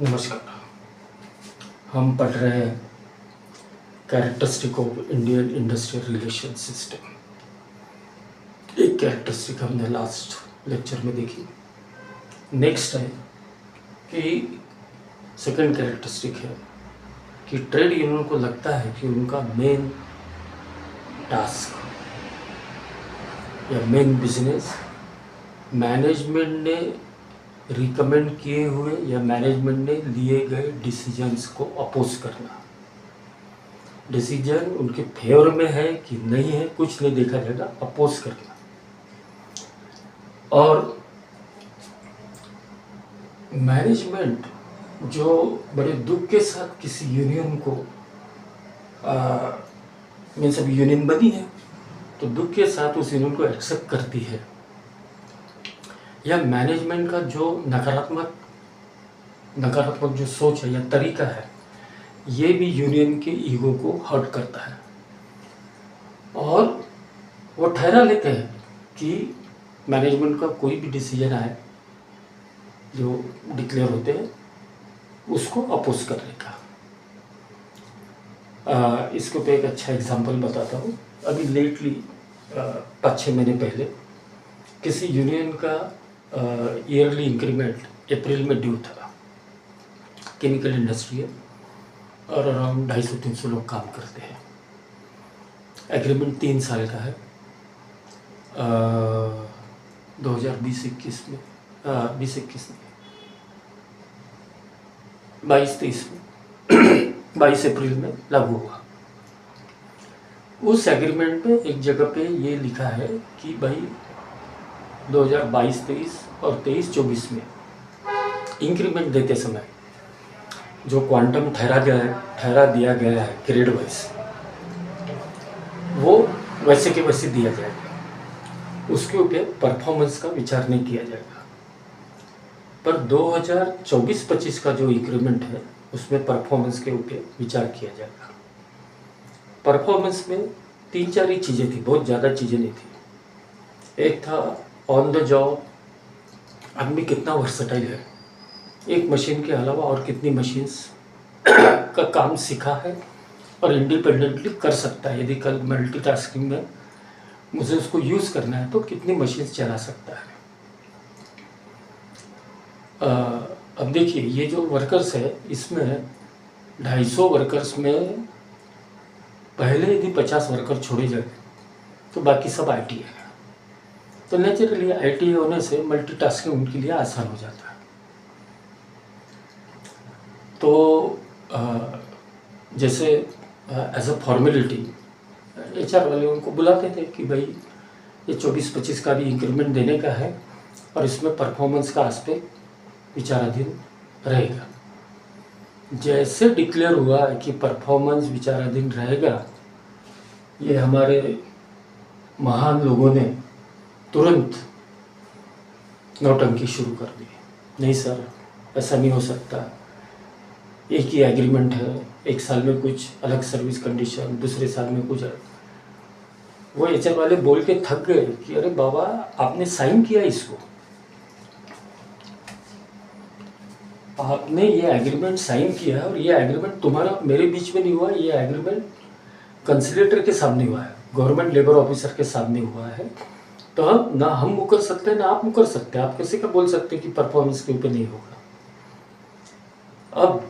नमस्कार। हम पढ़ रहे हैं characteristic of Indian industrial relation system. एक कैरेक्टरिस्टिक हमने लास्ट लेक्चर में देखी। नेक्स्ट है कि सेकंड कैरेक्टरिस्टिक है कि ट्रेड यूनियन को लगता है कि उनका मेन टास्क या मेन बिजनेस मैनेजमेंट ने रिकमेंड किए हुए या मैनेजमेंट ने लिए गए डिसीजंस को अपोज करना। डिसीजन उनके फेवर में है कि नहीं है कुछ नहीं देखा जाएगा, अपोज करना। और मैनेजमेंट जो बड़े दुख के साथ किसी यूनियन को मीन्स अभी यूनियन बनी है तो दुख के साथ उस यूनियन को एक्सेप्ट करती है, या मैनेजमेंट का जो नकारात्मक जो सोच है या तरीका है ये भी यूनियन के ईगो को हर्ट करता है। और वो ठहरा लेते हैं कि मैनेजमेंट का कोई भी डिसीजन आए जो डिक्लेयर होते हैं उसको अपोज करने का। इसके पे एक अच्छा एग्जांपल बताता हूँ। अभी लेटली 5-6 महीने पहले किसी यूनियन का ईयरली इंक्रीमेंट अप्रैल में ड्यू था। केमिकल इंडस्ट्री है और अराउंड 250-300 लोग काम करते हैं। एग्रीमेंट 3 साल का है। 2020-21 में 20-21 में 22-23 में 22 अप्रैल में लागू हुआ। उस एग्रीमेंट में एक जगह पे ये लिखा है कि भाई 2022-23 और 23-24 में इंक्रीमेंट देते समय जो क्वांटम ठहरा दिया गया है ग्रेड वाइज वो वैसे के वैसे दिया जाएगा, उसके ऊपर परफॉर्मेंस का विचार नहीं किया जाएगा। पर 2024-25 का जो इंक्रीमेंट है उसमें परफॉर्मेंस के ऊपर विचार किया जाएगा। परफॉर्मेंस में 3-4 ही चीज़ें थी, बहुत ज़्यादा चीज़ें नहीं थी। एक था ऑन द जॉब आदमी कितना वर्सटाइल है, एक मशीन के अलावा और कितनी मशीन्स का काम सीखा है और इंडिपेंडेंटली कर सकता है। यदि कल मल्टीटास्किंग में मुझे उसको यूज़ करना है तो कितनी मशीन्स चला सकता है। अब देखिए ये जो वर्कर्स है इसमें 250 वर्कर्स में पहले यदि 50 वर्कर छोड़े जाए तो बाकी सब आईटी है। तो नेचुरली आईटी होने से मल्टीटास्किंग उनके लिए आसान हो जाता है। तो जैसे एज अ फॉर्मेलिटी एचआर वाले उनको बुलाते थे कि भाई ये 24-25 का भी इंक्रीमेंट देने का है और इसमें परफॉर्मेंस का एस्पेक्ट विचाराधीन रहेगा। जैसे डिक्लेयर हुआ कि परफॉर्मेंस विचाराधीन रहेगा, ये हमारे महान लोगों ने तुरंत नौटंकी शुरू कर दी। नहीं सर, ऐसा नहीं हो सकता, एक ही एग्रीमेंट है, एक साल में कुछ अलग सर्विस कंडीशन, दूसरे साल में कुछ अलग। वो एचआर वाले बोल के थक गए कि अरे बाबा आपने साइन किया इसको, आपने ये एग्रीमेंट साइन किया और ये एग्रीमेंट तुम्हारा मेरे बीच में नहीं हुआ, ये एग्रीमेंट कंसिलेटर के सामने हुआ है, गवर्नमेंट लेबर ऑफिसर के सामने हुआ है। तो हम ना हम मुकर सकते हैं ना आप मुकर सकते हैं। आप कैसे का बोल सकते हैं कि परफॉर्मेंस के ऊपर नहीं होगा। अब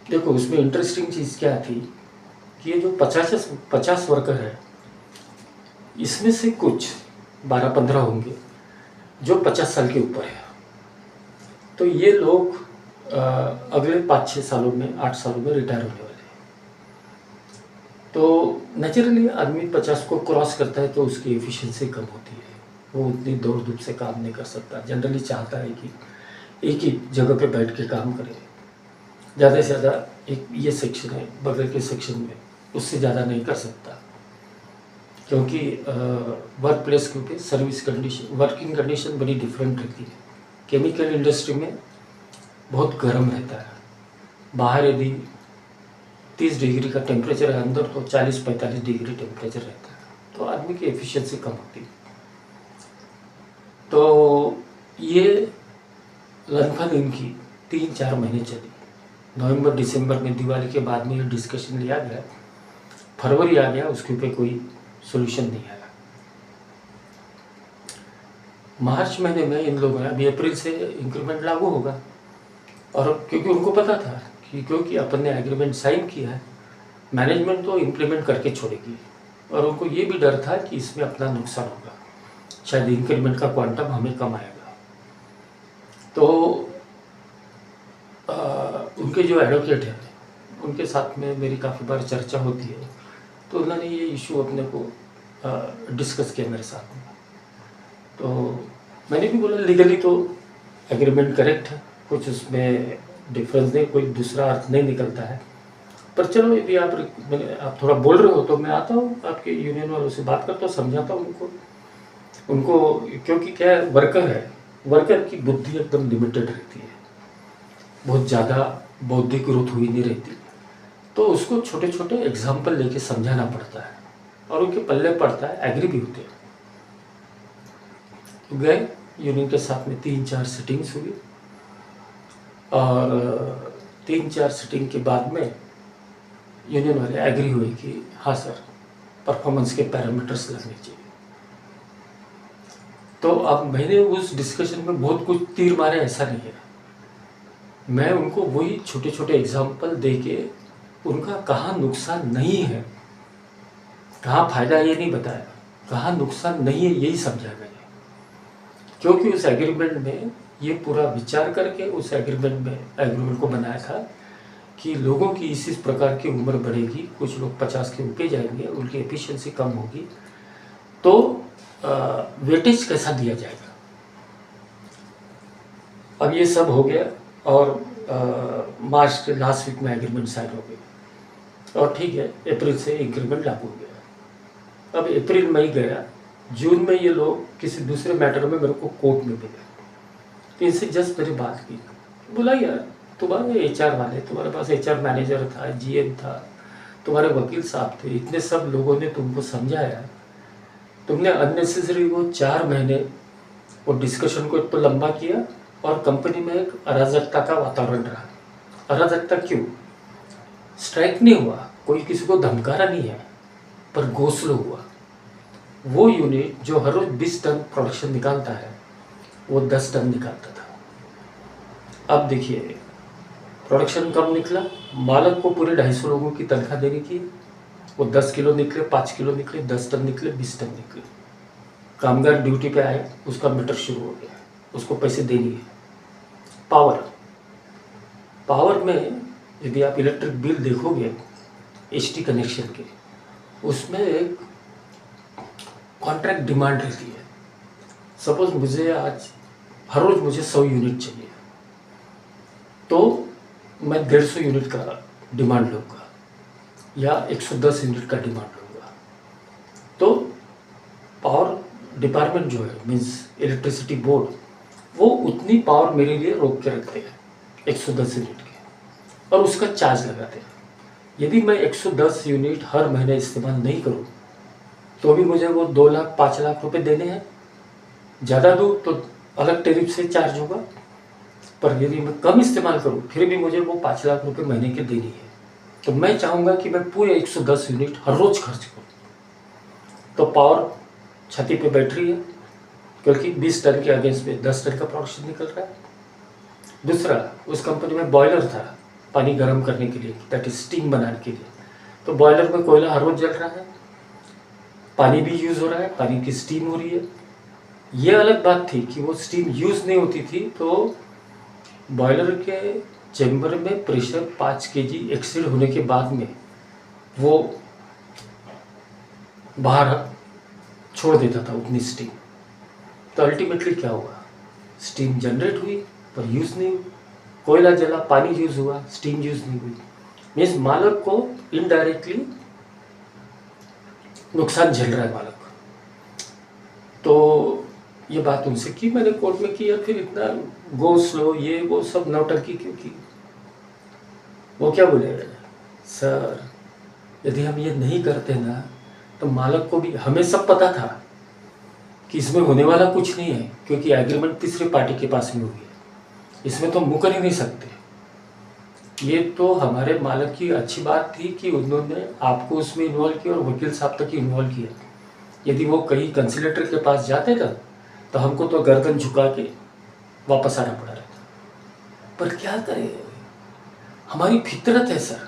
देखो उसमें इंटरेस्टिंग चीज़ क्या थी कि ये जो 50 वर्कर है इसमें से कुछ 12-15 होंगे जो 50 साल के ऊपर है। तो ये लोग अगले 5-6 सालों में 8 सालों में रिटायर होने वाले हैं। तो नेचुरली आदमी 50 को क्रॉस करता है तो उसकी एफिशिएंसी कम होती है, वो उतनी दौड़ धूप से काम नहीं कर सकता। जनरली चाहता है कि एक ही जगह पे बैठ के काम करे, ज़्यादा से ज़्यादा एक ये सेक्शन है बगल के सेक्शन में, उससे ज़्यादा नहीं कर सकता। क्योंकि वर्क प्लेस के ऊपर सर्विस कंडीशन, वर्किंग कंडीशन बड़ी डिफरेंट रहती है। केमिकल इंडस्ट्री में बहुत गर्म रहता है, बाहर यदि 30 डिग्री का टेम्परेचर है, अंदर तो 40-45 डिग्री टेम्परेचर रहता है, तो आदमी की एफिशिएंसी कम होती है। तो ये लगभग इनकी 3-4 महीने चली। नवंबर दिसंबर में दिवाली के बाद में ये डिस्कशन लिया गया, फरवरी आ गया, उसके ऊपर कोई सोल्यूशन नहीं आया। मार्च महीने में इन लोगों ने, अभी अप्रैल से इंक्रीमेंट लागू होगा, और क्योंकि उनको पता था कि क्योंकि अपन ने एग्रीमेंट साइन किया है, मैनेजमेंट तो इम्प्लीमेंट करके छोड़ेगी, और उनको ये भी डर था कि इसमें अपना नुकसान होगा, शायद इंक्रीमेंट का क्वांटम हमें कम आएगा। तो उनके जो एडवोकेट हैं उनके साथ में मेरी काफ़ी बार चर्चा होती है, तो उन्होंने ये इशू अपने को डिस्कस किया मेरे साथ में। तो मैंने भी बोला लीगली तो एग्रीमेंट करेक्ट है, कुछ उसमें डिफरेंस नहीं, कोई दूसरा अर्थ नहीं निकलता है, पर चलो यदि आप थोड़ा बोल रहे हो तो मैं आता हूँ आपके यूनियन वालों से बात करता हूँ, समझाता हूँ उनको, क्योंकि क्या है, वर्कर है, वर्कर की बुद्धि एकदम लिमिटेड रहती है, बहुत ज़्यादा बौद्धिक ग्रोथ हुई नहीं रहती, तो उसको छोटे छोटे एग्जाम्पल लेके समझाना पड़ता है, और उनके पल्ले पड़ता है, एग्री भी होते हैं। तो गए यूनियन के साथ में 3-4 सिटिंग्स हुई, और 3-4 सिटिंग के बाद में यूनियन वाले एग्री हुए कि हाँ सर, परफॉर्मेंस के पैरामीटर्स लगने चाहिए। तो अब मैंने उस डिस्कशन में बहुत कुछ तीर मारे, ऐसा नहीं है, मैं उनको वही छोटे छोटे एग्जाम्पल दे के उनका कहाँ नुकसान नहीं है, कहाँ फायदा ये नहीं बताया, कहाँ नुकसान नहीं है यही समझा मैंने, क्योंकि उस एग्रीमेंट में ये पूरा विचार करके उस एग्रीमेंट को बनाया था कि लोगों की इस प्रकार की उम्र बढ़ेगी, कुछ लोग 50 के ऊपर जाएंगे, उनकी एफिशिएंसी कम होगी, तो वेटेज कैसा दिया जाएगा। अब ये सब हो गया, और मार्च के लास्ट वीक में एग्रीमेंट साइन हो गया, और ठीक है, अप्रैल से एग्रीमेंट लागू हो गया। अब अप्रैल मई गया, जून में ये लोग किसी दूसरे मैटर में मेरे को कोर्ट में मिले, तो इनसे जस्ट मेरी बात की, बोला यार तुम्हारे एचआर वाले, तुम्हारे पास एचआर मैनेजर था, जीएम था, तुम्हारे वकील साहब थे, इतने सब लोगों ने तुमको समझाया, तुमने अननेसेसरी वो 4 महीने वो डिस्कशन को तो लंबा किया, और कंपनी में एक अराजकता का वातावरण रहा। अराजकता क्यों? स्ट्राइक नहीं हुआ, कोई किसी को धमकारा नहीं है, पर गो स्लो हुआ। वो यूनिट जो हर रोज 20 टन प्रोडक्शन निकालता है, वो 10 टन निकालता था। अब देखिए, प्रोडक्शन कम निकला, मालक को पूरे 250 लोगों की तनख्वाह देनी थी, वो 10 किलो निकले, 5 किलो निकले, 10 टन निकले, 20 टन निकले। कामगार ड्यूटी पे आए, उसका मीटर शुरू हो गया, उसको पैसे देनी है। पावर में यदि आप इलेक्ट्रिक बिल देखोगे एचटी कनेक्शन के, उसमें एक कॉन्ट्रैक्ट डिमांड रहती है। सपोज मुझे आज हर रोज मुझे 100 यूनिट चाहिए, तो मैं 150 यूनिट का डिमांड लूँगा या 110 यूनिट का डिमांड लूँगा। तो पावर डिपार्टमेंट जो है, मीन्स इलेक्ट्रिसिटी बोर्ड, वो उतनी पावर मेरे लिए रोक के रखते हैं 110 यूनिट के, और उसका चार्ज लगाते हैं। यदि मैं 110 यूनिट हर महीने इस्तेमाल नहीं करूँ तो भी मुझे वो 2 लाख 5 लाख रुपए देने हैं। ज़्यादा दूँ तो अलग टेरिफ से चार्ज होगा, पर यदि मैं कम इस्तेमाल करूँ फिर भी मुझे वो 5 लाख रुपए महीने के देनी है। तो मैं चाहूँगा कि मैं पूरे 110 यूनिट हर रोज़ खर्च करूँ। तो पावर छाती पे बैठ रही है, क्योंकि 20 टन के अगेंस्ट में 10 टन का प्रोडक्शन निकल रहा है। दूसरा, उस कंपनी में बॉयलर था पानी गर्म करने के लिए, दैट इज स्टीम बनाने के लिए। तो बॉयलर में कोयला हर रोज जल रहा है, पानी भी यूज़ हो रहा है, पानी की स्टीम हो रही है। ये अलग बात थी कि वो स्टीम यूज़ नहीं होती थी, तो बॉयलर के चैम्बर में प्रेशर 5 kg एक्सीड होने के बाद में वो बाहर छोड़ देता था उतनी स्टीम। तो अल्टीमेटली क्या हुआ, स्टीम जनरेट हुई पर यूज़ नहीं हुई, कोयला जला, पानी यूज़ हुआ, स्टीम यूज़ नहीं हुई। मीन्स मालक को इनडायरेक्टली नुकसान झेल रहा है मालक। तो ये बात उनसे की मैंने कोर्ट में की, या फिर इतना गो स्लो ये वो सब नौटंकी क्यों की। वो क्या बोले, सर यदि हम ये नहीं करते ना तो मालक को भी, हमें सब पता था कि इसमें होने वाला कुछ नहीं है, क्योंकि एग्रीमेंट तीसरी पार्टी के पास में हुई है। इसमें तो मुकर ही नहीं सकते। ये तो हमारे मालिक की अच्छी बात थी कि उन्होंने आपको उसमें इन्वॉल्व किया और वकील साहब तक ही इन्वॉल्व किया। यदि वो कहीं कंसिलेटर के पास जाते ना तो हमको तो गर्दन झुका के वापस आना पड़ा रहता। पर क्या करें, हमारी फितरत है सर।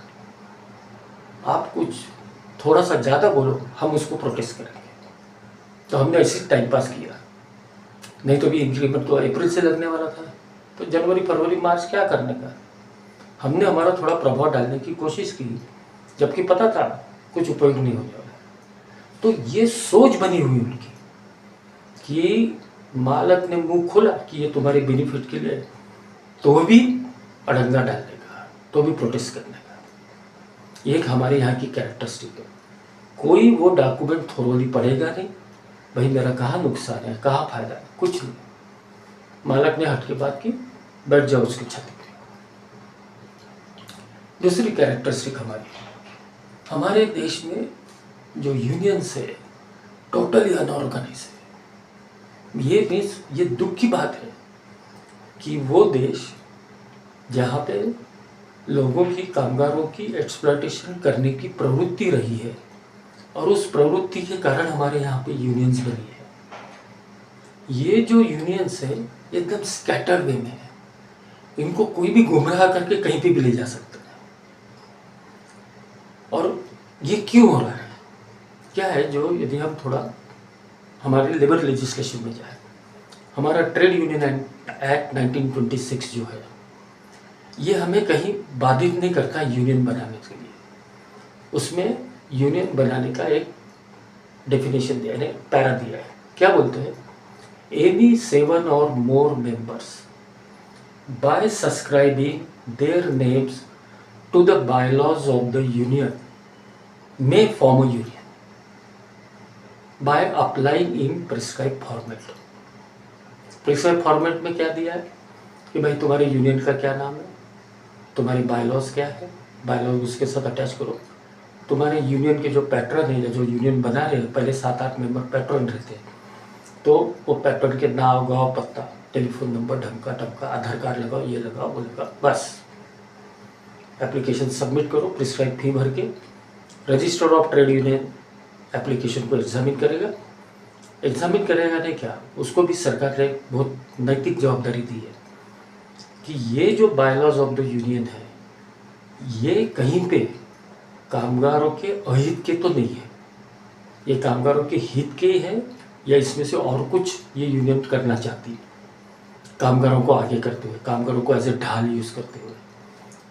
आप कुछ थोड़ा सा ज़्यादा बोलो, हम उसको प्रोटेस्ट करेंगे। तो हमने ऐसे टाइम पास किया। नहीं तो भी इंक्रीमेंट तो अप्रैल से लगने वाला था, तो जनवरी फरवरी मार्च क्या करने का। हमने हमारा थोड़ा प्रभाव डालने की कोशिश की, जबकि पता था कुछ उपयोग नहीं होने वाला। तो ये सोच बनी हुई उनकी कि मालिक ने मुंह खोला कि ये तुम्हारे बेनिफिट के लिए, तो भी अड़ंगा डालने का, तो भी प्रोटेस्ट करने का। एक हमारे यहाँ की कैरेक्टरिस्टिक है। कोई वो डॉक्यूमेंट थोरोली पढ़ेगा नहीं, भाई मेरा कहाँ नुकसान है, कहाँ फायदा है, कुछ नहीं। मालिक ने हट के बात की, बैठ जाओ उसकी छत पे। दूसरी कैरेक्टरिस्टिक हमारे देश में जो यूनियंस है टोटली अनऑर्गेनाइज है। ये दुख की बात है कि वो देश जहाँ पे लोगों की, कामगारों की एक्सप्लॉयटेशन करने की प्रवृत्ति रही है, और उस प्रवृत्ति के कारण हमारे यहाँ पे यूनियंस बनी है। ये जो यूनियंस है एकदम स्कैटर्ड वे में है। इनको कोई भी गुमराह करके कहीं पे भी ले जा सकता है। और ये क्यों हो रहा है, क्या है, जो यदि हम थोड़ा हमारे लेबर लेजिस्लेशन में जाए, हमारा ट्रेड यूनियन एक्ट 1926 जो है, ये हमें कहीं बाधित नहीं करता यूनियन बनाने के लिए। उसमें यूनियन बनाने का एक डेफिनेशन दिया है, पैरा दिया है। क्या बोलते हैं, any 7 or more members by subscribing their names to the bylaws of the union may form a union by applying in prescribed format। Prescribe format में क्या दिया है कि भाई तुम्हारे यूनियन का क्या नाम है, तुम्हारी बायलॉज क्या है, बायलॉज उसके साथ अटैच करो। तुम्हारे यूनियन के जो पैटर्न है, जो यूनियन बना रहे हैं, पहले 7-8 मेंबर पैटर्न रहते हैं, तो वो पैटर्न के नाम, गाँव, पत्ता, टेलीफोन नंबर, ढमका टमका, आधार कार्ड लगाओ, ये लगाओ, वो लगाओ, बस एप्लीकेशन सबमिट करो। प्रिस्क्राइब फी भर के register of trade union application को एग्जामिन करेगा नहीं क्या, उसको भी सरकार ने बहुत नैतिक जवाबदारी दी है कि ये जो बायलॉज ऑफ द यूनियन है, ये कहीं पे कामगारों के अहित के तो नहीं है, ये कामगारों के हित के ही है, या इसमें से और कुछ ये यूनियन करना चाहती है, कामगारों को आगे करते हुए, कामगारों को एज ए ढाल यूज़ करते हुए।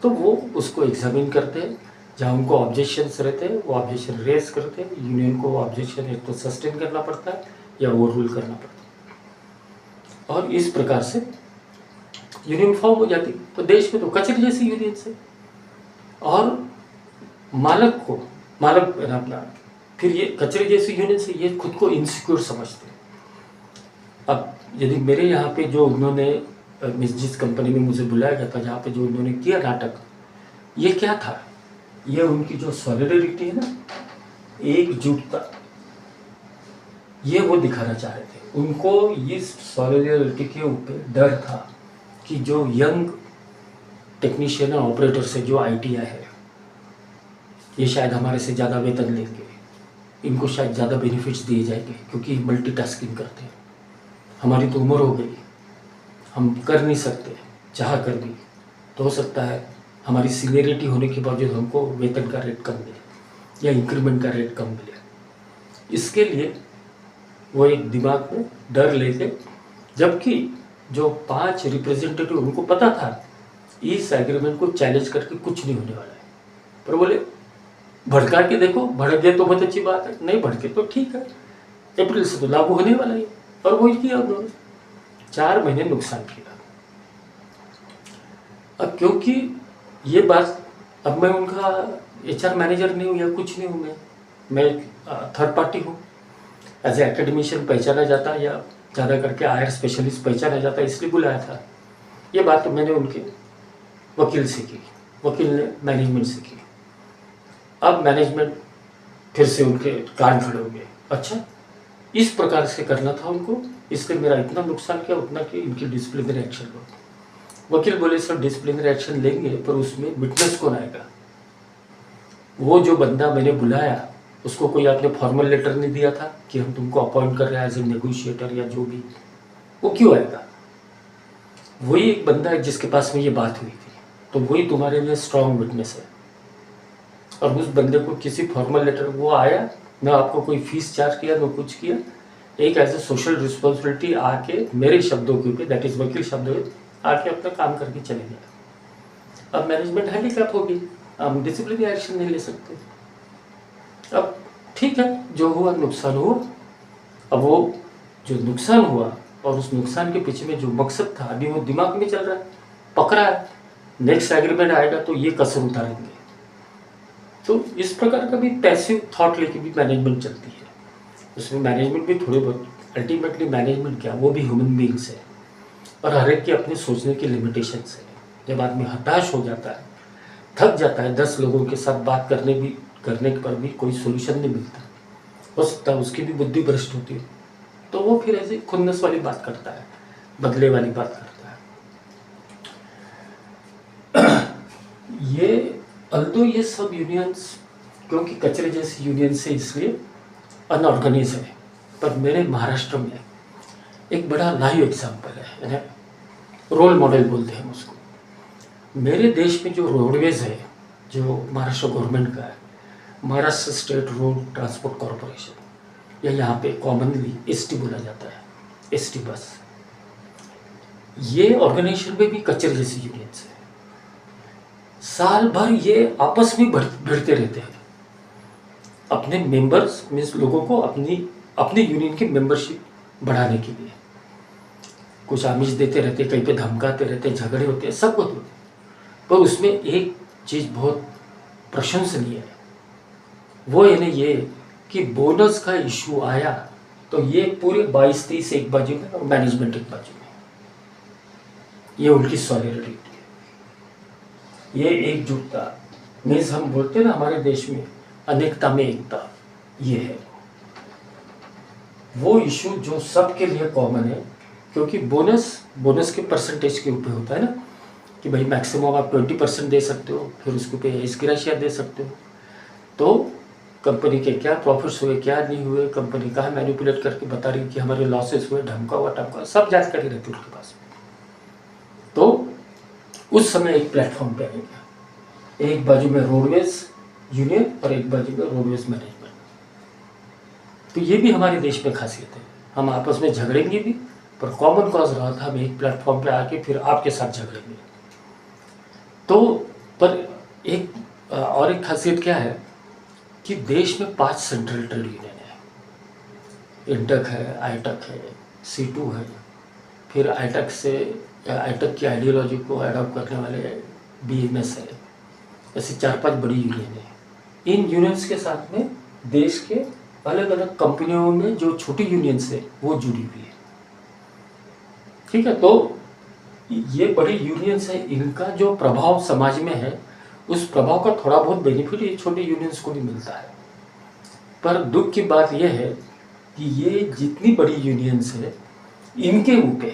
तो वो उसको एग्जामिन करते हैं, जहाँ उनको ऑब्जेक्शंस रहते हैं वो ऑब्जेक्शन रेज करते हैं। यूनियन को ऑब्जेक्शन एक तो सस्टेन करना पड़ता है या ओवर रूल करना पड़ता है, और इस प्रकार से यूनियन फॉर्म हो जाती है। तो देश में तो कचरे जैसी यूनियन से, और मालिक अपना फिर ये कचरे जैसी यूनियन से ये खुद को इनसिक्योर समझते हैं। अब यदि मेरे यहाँ पे जो उन्होंने जिस कंपनी में मुझे बुलाया गया था, जहाँ पे जो उन्होंने किया नाटक, ये क्या था, ये उनकी जो सॉलिडरिटी है ना, एकजुटता, ये वो दिखाना चाह रहे थे। उनको इस सॉलिडरिटी के ऊपर डर था कि जो यंग टेक्नीशियन और ऑपरेटर से जो ITI है, ये शायद हमारे से ज़्यादा वेतन लेंगे, इनको शायद ज़्यादा बेनिफिट्स दिए जाएंगे क्योंकि मल्टीटास्किंग करते हैं। हमारी तो उम्र हो गई, हम कर नहीं सकते, चाह कर भी, तो हो सकता है हमारी सीनियरिटी होने के बावजूद हमको वेतन का रेट कम मिले या इंक्रीमेंट का रेट कम मिले। इसके लिए वो एक दिमाग में डर लेके, जबकि जो 5 रिप्रेजेंटेटिव, उनको पता था इस एग्रीमेंट को चैलेंज करके कुछ नहीं होने वाला है, पर बोले भड़का के देखो, भड़क गए तो बहुत अच्छी बात है, नहीं भड़के तो ठीक है, अप्रैल से तो लागू होने वाला है। और वही किया उन्होंने, 4 महीने नुकसान किया। अब क्योंकि ये बात, अब मैं उनका HR मैनेजर नहीं हूँ या कुछ नहीं हूँ, मैं थर्ड पार्टी हूँ। एज ए एकेडमिशियन पहचाना जाता, या ज़्यादा करके IR स्पेशलिस्ट पहचाना जाता, इसलिए बुलाया था। ये बात तो मैंने उनके वकील से की, वकील ने मैनेजमेंट से की। अब मैनेजमेंट फिर से उनके कान खड़े हो गए, अच्छा इस प्रकार से करना था उनको, इसलिए मेरा इतना नुकसान किया, उतना कि इनकी डिसिप्लिनरी एक्शन लो। वकील बोले सर डिसिप्लिनरी एक्शन लेंगे, पर उसमें विटनेस कौन आएगा? वो जो बंदा मैंने बुलाया उसको कोई आपने फॉर्मल लेटर नहीं दिया था कि हम तुमको अपॉइंट कर रहे हैं एज ए नेगोशिएटर या जो भी, वो क्यों आएगा? वही एक बंदा है जिसके पास में ये बात हुई थी, तो वही तुम्हारे लिए स्ट्रॉन्ग विटनेस है। और उस बंदे को किसी फॉर्मल लेटर, वो आया, ना आपको कोई फीस चार्ज किया, ना कुछ किया, एक एज ए सोशल रिस्पॉन्सिबिलिटी आके मेरे शब्दों के ऊपर, दैट इज वकील शब्दों आके अपना काम करके चले गया। अब मैनेजमेंट हैंडीकैप होगी, हम डिसिप्लिनरी एक्शन नहीं ले सकते। अब ठीक है, जो हुआ नुकसान हुआ। अब वो जो नुकसान हुआ और उस नुकसान के पीछे में जो मकसद था अभी वो दिमाग में चल रहा है, पकड़ा है। नेक्स्ट एग्रीमेंट आएगा तो ये कसर उतारेंगे। तो इस प्रकार का भी पैसिव थॉट लेके भी मैनेजमेंट चलती है। उसमें मैनेजमेंट भी थोड़ी बहुत, अल्टीमेटली मैनेजमेंट क्या, वो भी ह्यूमन बींग्स है और हर एक के अपने सोचने की लिमिटेशंस है। जब आदमी हताश हो जाता है, थक जाता है, 10 लोगों के साथ बात करने पर भी कोई सोल्यूशन नहीं मिलता, हो सकता है उसकी भी बुद्धि भ्रष्ट होती है, तो वो फिर ऐसे खुन्नस वाली बात करता है, बदले वाली बात करता है। ये सब यूनियंस क्योंकि कचरे जैसी यूनियन से इसलिए अनऑर्गेनाइज है, पर मेरे महाराष्ट्र में एक बड़ा लाइव एग्जाम्पल है, रोल मॉडल बोलते हैं उसको। मेरे देश में जो रोडवेज है, जो महाराष्ट्र गवर्नमेंट का है, Maharashtra state road transport corporation, या यहाँ पे कॉमनली एसटी बोला जाता है, एसटी बस, ये ऑर्गेनाइजेशन में भी कचरे जैसी यूनियंस है। साल भर ये आपस में भिड़ते रहते हैं, अपने मेंबर्स मीन्स लोगों को अपनी यूनियन की मेंबरशिप बढ़ाने के लिए कुछ आमिष देते रहते, कहीं पे धमकाते रहते, झगड़े होते हैं, सब कुछ होते हैं। पर उसमें एक चीज़ बहुत प्रशंसनीय है, वो है ना ये कि बोनस का इशू आया तो ये पूरे 22-23 एक बाजू में और मैनेजमेंट एक बाजू में, ये उनकी सॉलिडरिटी है, ये एकजुटता। मीन्स हम बोलते हैं ना हमारे देश में अनेकता में एकता, ये है वो इशू जो सबके लिए कॉमन है। क्योंकि बोनस के परसेंटेज के ऊपर होता है ना कि भाई मैक्सिमम आप 20% दे सकते हो, फिर उसके ऊपर एज ग्रेशिया दे सकते हो। तो कंपनी के क्या प्रॉफिट्स हुए, क्या नहीं हुए, कंपनी कहाँ मैनिपुलेट करके बता रही कि हमारे लॉसेस हुए, ढमका हुआ टमका, सब जानकारी रहती है उनके पास। तो उस समय एक प्लेटफॉर्म पे आएगा, एक बाजू में रोडवेज यूनियन और एक बाजू में रोडवेज मैनेजमेंट। तो ये भी हमारे देश में खासियत है, हम आपस में झगड़ेंगे भी, पर कॉमन कॉज रहा था हम एक प्लेटफॉर्म पे आके फिर आपके साथ झगड़ेंगे। तो पर एक खासियत क्या है कि देश में 5 सेंट्रल ट्रेड यूनियन है, इंटक है, आईटक है, C2 है, फिर आईटक की आइडियोलॉजी को एडॉप्ट करने वाले BMS है, ऐसे 4-5 बड़ी यूनियन है। इन यूनियंस के साथ में देश के अलग अलग कंपनियों में जो छोटी यूनियंस है वो जुड़ी हुई है, ठीक है। तो ये बड़ी यूनियंस है, इनका जो प्रभाव समाज में है उस प्रभाव का थोड़ा बहुत बेनिफिट ये छोटी यूनियंस को भी मिलता है। पर दुख की बात यह है कि ये जितनी बड़ी यूनियंस है इनके ऊपर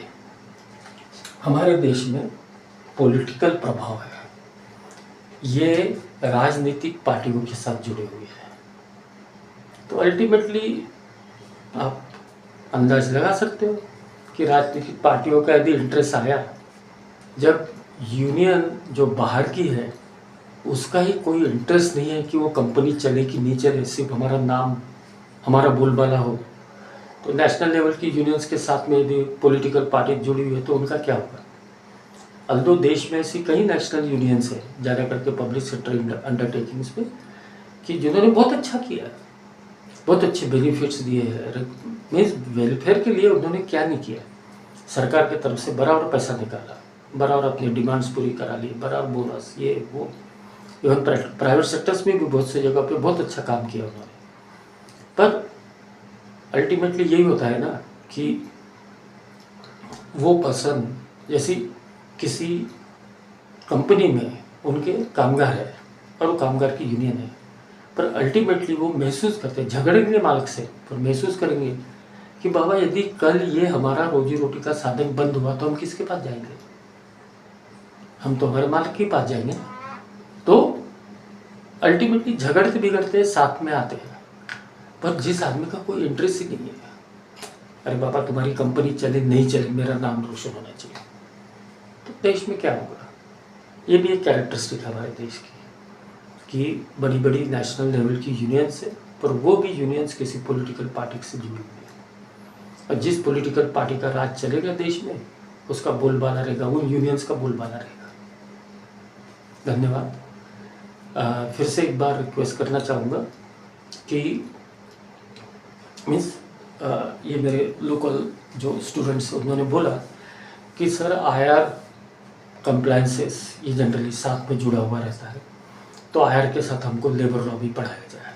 हमारे देश में पॉलिटिकल प्रभाव है, ये राजनीतिक पार्टियों के साथ जुड़े हुए हैं। तो अल्टीमेटली आप अंदाज लगा सकते हो कि राजनीतिक पार्टियों का यदि इंटरेस्ट आया, जब यूनियन जो बाहर की है उसका ही कोई इंटरेस्ट नहीं है कि वो कंपनी चले कि नहीं चले, सिर्फ हमारा नाम, हमारा बोलबाला हो, तो नेशनल लेवल की यूनियंस के साथ में यदि पॉलिटिकल पार्टी जुड़ी हुई है तो उनका क्या होगा। अल्दो देश में ऐसी कई नेशनल यूनियंस है, ज़्यादा करके पब्लिक सेक्टर अंडरटेकिंग्स में, कि जिन्होंने बहुत अच्छा किया, बहुत अच्छे बेनिफिट्स दिए हैं। मीन्स वेलफेयर के लिए उन्होंने क्या नहीं किया, सरकार की तरफ से बराबर पैसा निकाला, बराबर अपनी डिमांड्स पूरी करा ली, बराबर बोनस, ये वो। इवन प्राइवेट सेक्टर्स में भी बहुत सी जगह पे बहुत अच्छा काम किया उन्होंने। पर अल्टीमेटली यही होता है ना कि वो पर्सन, जैसी किसी कंपनी में उनके कामगार है और वो कामगार की यूनियन है, पर अल्टीमेटली वो महसूस करते हैं, झगड़ेंगे मालिक से, पर महसूस करेंगे कि बाबा यदि कल ये हमारा रोजी रोटी का साधन बंद हुआ तो हम किसके पास जाएंगे। हम तो हमारे मालिक के पास जाएंगे। तो अल्टीमेटली झगड़ते बिगड़ते साथ में आते हैं, पर जिस आदमी का कोई इंटरेस्ट ही नहीं है, अरे बाबा तुम्हारी कंपनी चले नहीं चले, मेरा नाम रोशन होना चाहिए, तो देश में क्या होगा। ये भी एक कैरेक्टरिस्टिक है हमारे देश की कि बड़ी बड़ी नेशनल लेवल की यूनियंस है, पर वो भी यूनियंस किसी पॉलिटिकल पार्टी से जुड़ी हुई है, और जिस पॉलिटिकल पार्टी का राज चलेगा देश में उसका बोलबाला रहेगा, उन यूनियंस का बोलबाला रहेगा। धन्यवाद। फिर से एक बार रिक्वेस्ट करना चाहूँगा कि मीन्स ये मेरे लोकल जो स्टूडेंट्स उन्होंने बोला कि सर IR कंप्लायंसेस ये जनरली साथ में जुड़ा हुआ रहता है, तो IR के साथ हमको लेबर लॉ भी पढ़ाया जाए।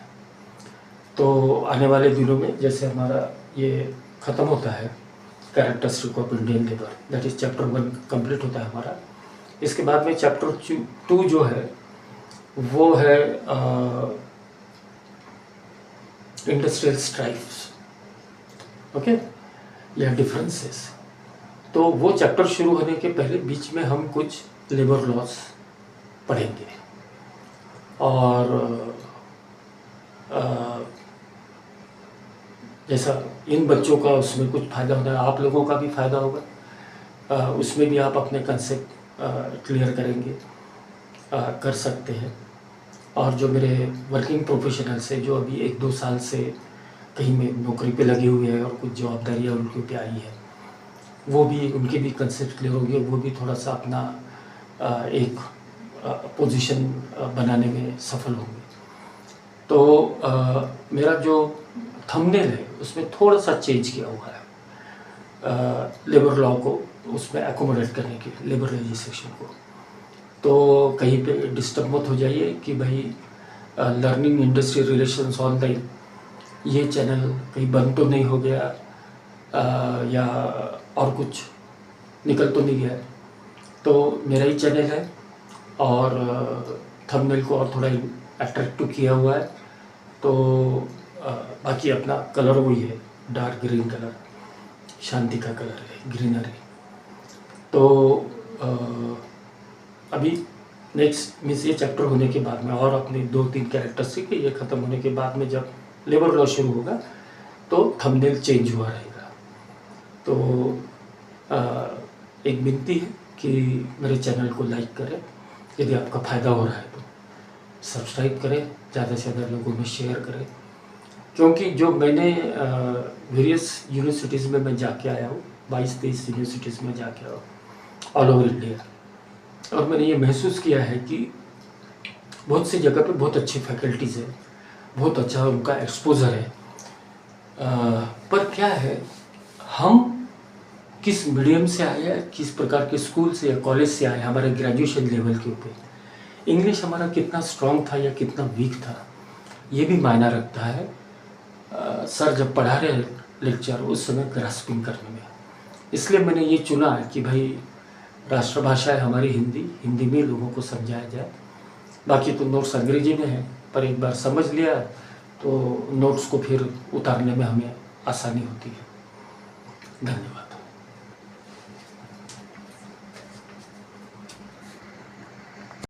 तो आने वाले दिनों में जैसे हमारा ये ख़त्म होता है characteristic of Indian labour, that is chapter 1 complete होता है हमारा, इसके बाद में चैप्टर 2 जो है वो है इंडस्ट्रियल स्ट्राइफ्स, ओके, या डिफरेंसेस। तो वो चैप्टर शुरू होने के पहले बीच में हम कुछ लेबर लॉस पढ़ेंगे, और जैसा इन बच्चों का उसमें कुछ फ़ायदा होता है, आप लोगों का भी फ़ायदा होगा, उसमें भी आप अपने कंसेप्ट क्लियर करेंगे, कर सकते हैं। और जो मेरे वर्किंग प्रोफेशनल्स हैं जो अभी 1-2 साल से कहीं में नौकरी पे लगे हुए हैं और कुछ जवाबदारियाँ उनके ऊपर आई है, वो भी उनके भी कंसेप्ट क्लियर होंगे, वो भी थोड़ा सा अपना एक पोजीशन बनाने में सफल होंगे। तो मेरा जो थंबनेल है उसमें थोड़ा सा चेंज किया हुआ है लेबर लॉ को उसमें एकोमोडेट करने के लिए, लेबर लेजिस्लेशन को। तो कहीं पे डिस्टर्ब मत हो जाइए कि भाई लर्निंग इंडस्ट्री रिलेशंस ऑनलाइन ये चैनल कहीं बंद तो नहीं हो गया, या और कुछ निकल तो नहीं गया। तो मेरा ही चैनल है और थंबनेल को और थोड़ा अट्रैक्टिव किया हुआ है। तो बाकी अपना कलर वही है, डार्क ग्रीन कलर, शांति का कलर है, ग्रीनरी। तो अभी नेक्स्ट मीन्स ये चैप्टर होने के बाद में और अपने 2-3 कैरेक्टरिस्टिक ये ख़त्म होने के बाद में जब लेबर लॉ शुरू होगा तो थंबनेल चेंज हुआ रहेगा। तो एक विनती है कि मेरे चैनल को लाइक करें, यदि आपका फ़ायदा हो रहा है तो सब्सक्राइब करें, ज़्यादा से ज़्यादा लोगों में शेयर करें, क्योंकि जो मैंने वेरियस यूनिवर्सिटीज़ में मैं जाके आया हूँ, 22-23 यूनिवर्सिटीज़ में जाके आया हूँ ऑल ओवर इंडिया, और मैंने ये महसूस किया है कि बहुत सी जगह पे बहुत अच्छी फैकल्टीज़ है, बहुत अच्छा उनका एक्सपोजर है, पर क्या है हम किस मीडियम से आए हैं, किस प्रकार के स्कूल से या कॉलेज से आए, हमारे ग्रेजुएशन लेवल के ऊपर इंग्लिश हमारा कितना स्ट्रॉन्ग था या कितना वीक था, ये भी मायना रखता है। सर जब पढ़ा रहे लेक्चर उस समय ग्रास्पिंग करने में, इसलिए मैंने ये चुना है कि भाई राष्ट्रभाषा है हमारी हिंदी, हिंदी में लोगों को समझाया जाए। बाकी तो नोट्स अंग्रेजी में है, पर एक बार समझ लिया तो नोट्स को फिर उतारने में हमें आसानी होती है। धन्यवाद।